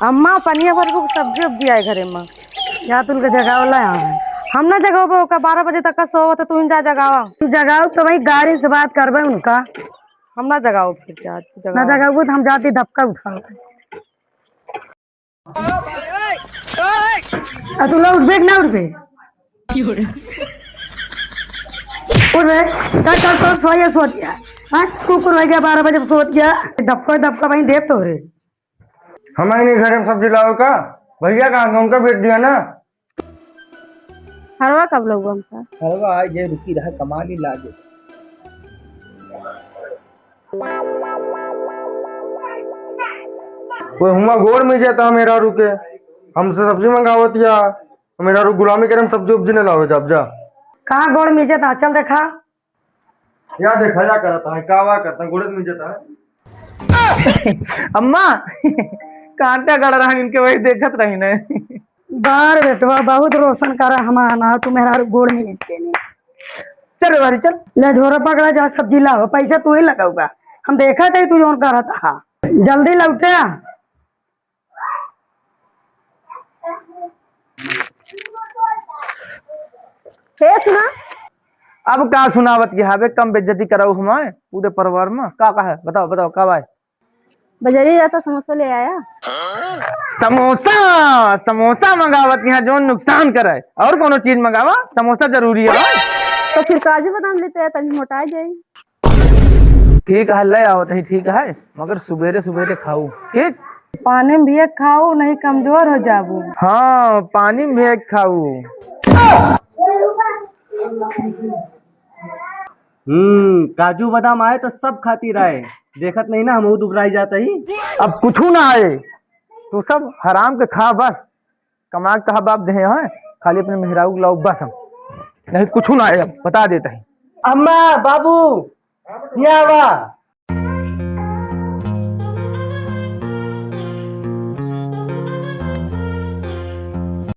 अम्मा पनिया भर को सब्जी उब्जी आए घरे में या तुल के जगावला है। हम ना जगाओ का 12 बजे तक का सो तो तुम जा जगावा जगाओ तो भाई गाड़ी से बात करबे उनका। हम ना जगाओ फिर क्या ना जगाओ तो हम जाती धक्का उठाओ। तू लोग उठ ना उठ बे उठ बे क्या चल तो सोया सो दिया। हां कुकुर हो गया 12 बजे सो दिया धक्का भाई देव तो रे हमारे नहीं घर में सब्जी लाओ का भैया कहाँ उनका भेज दिया ना। हरवा कब लोग हमका हलवा ये रुकी रहा कमाली लागे। कोई हुआ गोड़ में जाता मेरा रुके हमसे सब्जी मंगावत या मेरा रू गुलामी करे सब्जी उब्जी ने लाओ जब जा कहाँ गोड़ में जाता चल देखा या देखा जा करता है कावा करता गोड़ में जाता है। अम्मा कांटा गड़ रहा इनके वही देखत रही ने। बार बेटवा बहुत रोशन करा हमारा तू मेरा गोड़ में इसके नहीं। चल बारी चल ले झोरा पकड़ा जा सब्जी लाओ पैसा तू ही लगाऊगा हम देखा थे तू जोन कर रहा था जल्दी लौटे। सुना अब का सुनावत की हावे कम बेइज्जती कराऊ हमारे पूरे परिवार में का है बताओ बताओ कब आए। बजरी जाता समोसा ले आया। समोसा समोसा मंगावत यहाँ जो नुकसान करे और कोनो चीज मंगावा समोसा जरूरी है। तो फिर काजू बादाम लेते हैं तभी मोटा जाए। ठीक है ले आओ तही ठीक है मगर सुबेरे सुबेरे खाऊ ठीक। पानी में भी खाओ नहीं कमजोर हो जाबू। हाँ पानी में भी खाऊ। काजू बादाम आए तो सब खाती रहे देखत नहीं ना हम दुबराई जाता ही। अब कुछ ना आए तो सब हराम के खा बस कमा कहा बाप दे हैं खाली अपने मेहराऊ लाओ बस हम नहीं कुछ ना आए अब बता देता है। अम्मा बाबू यहाँ